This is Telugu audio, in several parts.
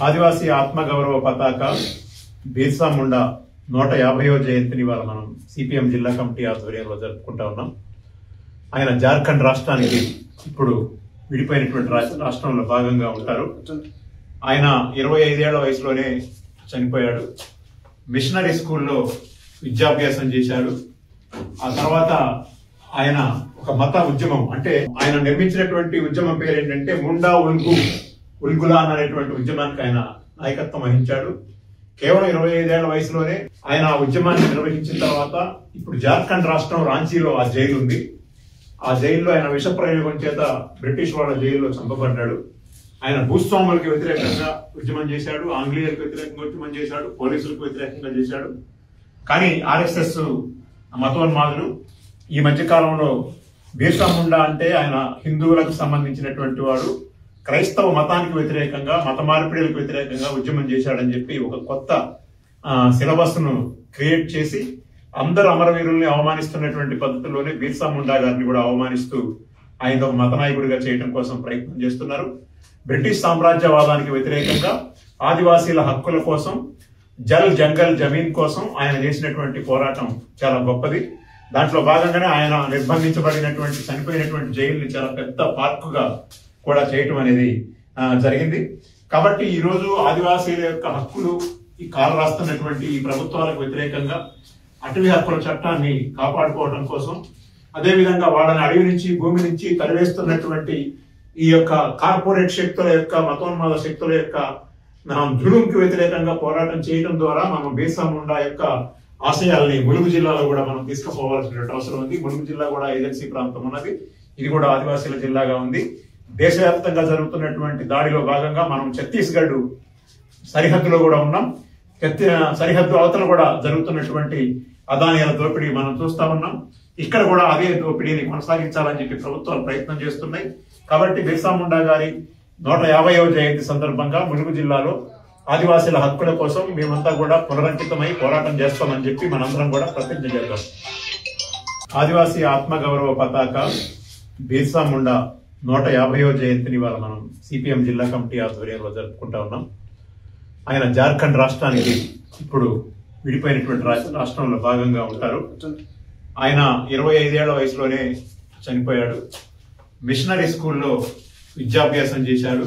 ఆదివాసీ ఆత్మగౌరవ పతాక బిర్సా ముండా 150వ జయంతిని ఇవాళ మనం సిపిఎం జిల్లా కమిటీ ఆధ్వర్యంలో జరుపుకుంటా ఉన్నాం. ఆయన జార్ఖండ్ రాష్ట్రానికి ఇప్పుడు విడిపోయినటువంటి రాష్ట్రంలో భాగంగా ఉంటారు. ఆయన 25 ఏళ్ల వయసులోనే చనిపోయాడు. మిషనరీ స్కూల్లో విద్యాభ్యాసం చేశాడు. ఆ తర్వాత ఆయన ఒక మత ఉద్యమం, అంటే ఆయన నిర్మించినటువంటి ఉద్యమం పేరు ఏంటంటే ముండా ఉల్గులా అనేటువంటి ఉద్యమానికి ఆయన నాయకత్వం వహించాడు. కేవలం 25 ఏళ్ల వయసులోనే ఆయన ఆ ఉద్యమాన్ని నిర్వహించిన తర్వాత ఇప్పుడు జార్ఖండ్ రాష్ట్రం రాంచీలో ఆ జైలు ఉంది. ఆ జైల్లో ఆయన విష ప్రయోగం చేత బ్రిటిష్ వాళ్ళ జైల్లో చంపబడ్డాడు. ఆయన భూస్వాములకు వ్యతిరేకంగా ఉద్యమం చేశాడు, ఆంగ్లేయులకు వ్యతిరేకంగా ఉద్యమం చేశాడు, పోలీసులకు వ్యతిరేకంగా చేశాడు. కానీ ఆర్ఎస్ఎస్ మతోన్మాదులు ఈ మధ్య కాలంలో బిర్సా ముండా అంటే ఆయన హిందువులకు సంబంధించినటువంటి వాడు, క్రైస్తవ మతానికి వ్యతిరేకంగా, మత మార్పిడులకు వ్యతిరేకంగా ఉద్యమం చేశాడని చెప్పి ఒక కొత్త సిలబస్ ను క్రియేట్ చేసి అందరు అమరవీరుల్ని అవమానిస్తున్నటువంటి పద్ధతిలోనే బిర్సా ముండా గారిని కూడా అవమానిస్తూ ఆయన ఒక మత నాయకుడిగా చేయడం కోసం ప్రయత్నం చేస్తున్నారు. బ్రిటిష్ సామ్రాజ్యవాదానికి వ్యతిరేకంగా ఆదివాసీల హక్కుల కోసం, జల్ జంగల్ జమీన్ కోసం ఆయన చేసినటువంటి పోరాటం చాలా గొప్పది. దాంట్లో భాగంగానే ఆయన నిర్బంధించబడినటువంటి, చనిపోయినటువంటి జైలుని చాలా పెద్ద పార్కుగా కూడా చేయటం అనేది జరిగింది. కాబట్టి ఈ రోజు ఆదివాసీల యొక్క హక్కులు ఈ కాలు రాస్తున్నటువంటి ఈ ప్రభుత్వాలకు వ్యతిరేకంగా అటవీ హక్కుల చట్టాన్ని కాపాడుకోవడం కోసం, అదేవిధంగా వాళ్ళని అడవి నుంచి, భూమి నుంచి తరివేస్తున్నటువంటి ఈ యొక్క కార్పొరేట్ శక్తుల యొక్క, మతోన్మాద శక్తుల యొక్క జులుంకి వ్యతిరేకంగా పోరాటం చేయడం ద్వారా మనం బిర్సా ముండా యొక్క ఆశయాల్ని ములుగు జిల్లాలో కూడా మనం తీసుకుపోవాల్సిన అవసరం ఉంది. ములుగు జిల్లా కూడా ఏజెన్సీ ప్రాంతం ఉన్నది, ఇది కూడా ఆదివాసీల జిల్లాగా ఉంది. దేశవ్యాప్తంగా జరుగుతున్నటువంటి దాడిలో భాగంగా మనం ఛత్తీస్గఢ్ సరిహద్దులో కూడా ఉన్నాం. సరిహద్దు అవతల కూడా జరుగుతున్నటువంటి అదానియాల దోపిడీ మనం చూస్తా ఉన్నాం. ఇక్కడ కూడా అదే దోపిడీని కొనసాగించాలని చెప్పి ప్రభుత్వాలు ప్రయత్నం చేస్తున్నాయి. కాబట్టి బిర్సా ముండా గారి 150వ జయంతి సందర్భంగా ములుగు జిల్లాలో ఆదివాసీల హక్కుల కోసం మేమంతా కూడా పునరంకితమై పోరాటం చేస్తామని చెప్పి మనందరం కూడా ప్రతిజ్ఞ చేద్దాం. ఆదివాసీ ఆత్మగౌరవ పతాక బిర్సా ముండా 150వ జయంతిని ఇవాళ మనం సిపిఎం జిల్లా కమిటీ ఆధ్వర్యంలో జరుపుకుంటా ఉన్నాం. ఆయన జార్ఖండ్ రాష్ట్రానికి ఇప్పుడు విడిపోయినటువంటి రాష్ట్రంలో భాగంగా ఉంటారు. ఆయన 25 ఏళ్ల వయసులోనే చనిపోయాడు. మిషనరీ స్కూల్లో విద్యాభ్యాసం చేశాడు.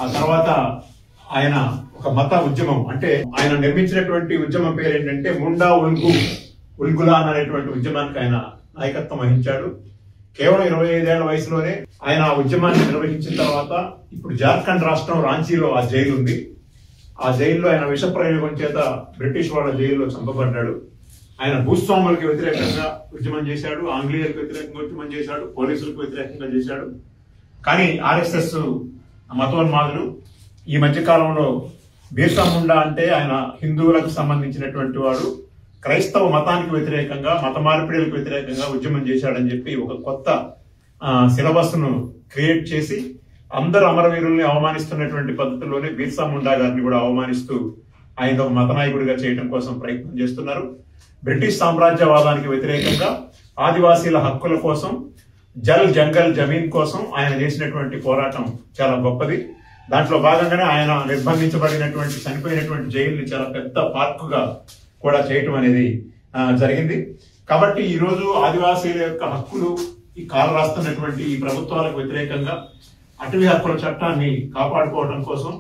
ఆ తర్వాత ఆయన ఒక మత ఉద్యమం, అంటే ఆయన నిర్మించినటువంటి ఉద్యమం పేరు ఏంటంటే ముండా ఉల్గులా అనేటువంటి ఉద్యమానికి ఆయన నాయకత్వం వహించాడు. కేవలం 25 ఏళ్ల వయసులోనే ఆయన ఆ ఉద్యమాన్ని నిర్వహించిన తర్వాత ఇప్పుడు జార్ఖండ్ రాష్ట్రం రాంచీలో ఆ జైలు ఉంది. ఆ జైల్లో ఆయన విష ప్రయోగం చేత బ్రిటిష్ వాళ్ళ జైల్లో చంపబడ్డాడు. ఆయన భూస్వాములకు వ్యతిరేకంగా ఉద్యమం చేశాడు, ఆంగ్లేయులకు వ్యతిరేకంగా ఉద్యమం చేశాడు, పోలీసులకు వ్యతిరేకంగా చేశాడు. కానీ ఆర్ఎస్ఎస్ మతోన్మాదులు ఈ మధ్య కాలంలో బిర్సా ముండా అంటే ఆయన హిందువులకు సంబంధించినటువంటి వాడు, క్రైస్తవ మతానికి వ్యతిరేకంగా, మత మార్పిడులకు వ్యతిరేకంగా ఉద్యమం చేశాడని చెప్పి ఒక కొత్త సిలబస్ ను క్రియేట్ చేసి అందరు అమరవీరుల్ని అవమానిస్తున్నటువంటి పద్ధతిలోనే బిర్సా ముండా గారిని కూడా అవమానిస్తూ ఆయన ఒక మత నాయకుడిగా చేయడం కోసం ప్రయత్నం చేస్తున్నారు. బ్రిటిష్ సామ్రాజ్యవాదానికి వ్యతిరేకంగా ఆదివాసీల హక్కుల కోసం, జల్ జంగల్ జమీన్ కోసం ఆయన చేసినటువంటి పోరాటం చాలా గొప్పది. దాంట్లో భాగంగానే ఆయన నిర్బంధించబడినటువంటి, చనిపోయినటువంటి జైలుని చాలా పెద్ద పార్కుగా కూడా చేయటం అనేది జరిగింది. కాబట్టి ఈ రోజు ఆదివాసీల యొక్క హక్కులు ఈ కాలు రాస్తున్నటువంటి ఈ ప్రభుత్వాలకు వ్యతిరేకంగా అటవీ హక్కుల చట్టాన్ని కాపాడుకోవడం కోసం,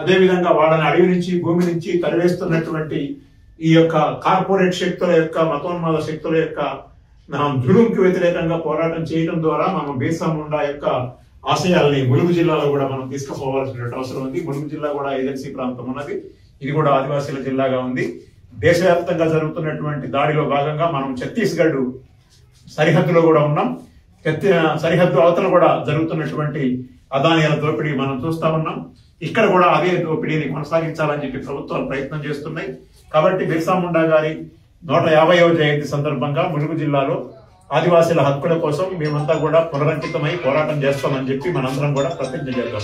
అదేవిధంగా వాళ్ళని అడవి నుంచి, భూమి నుంచి తరివేస్తున్నటువంటి ఈ యొక్క కార్పొరేట్ శక్తుల యొక్క, మతోన్మాద శక్తుల యొక్క జులుంకి వ్యతిరేకంగా పోరాటం చేయడం ద్వారా మనం బిర్సా ముండా యొక్క ఆశయాల్ని ములుగు జిల్లాలో కూడా మనం తీసుకుపోవాల్సిన అవసరం ఉంది. ములుగు జిల్లా కూడా ఏజెన్సీ ప్రాంతం ఉన్నది, ఇది కూడా ఆదివాసీల జిల్లాగా ఉంది. దేశవ్యాప్తంగా జరుగుతున్నటువంటి దాడిలో భాగంగా మనం ఛత్తీస్గఢ్ సరిహద్దులో కూడా ఉన్నాం. సరిహద్దు అవతల కూడా జరుగుతున్నటువంటి అదానియాల దోపిడీ మనం చూస్తా ఉన్నాం. ఇక్కడ కూడా అదే దోపిడీని కొనసాగించాలని చెప్పి ప్రభుత్వాలు ప్రయత్నం చేస్తున్నాయి. కాబట్టి బిర్సా ముండా గారి 150వ జయంతి సందర్భంగా ములుగు జిల్లాలో ఆదివాసీల హక్కుల కోసం మేమంతా కూడా పునరంకితమై పోరాటం చేస్తామని చెప్పి మనందరం కూడా ప్రతిజ్ఞ చేద్దాం.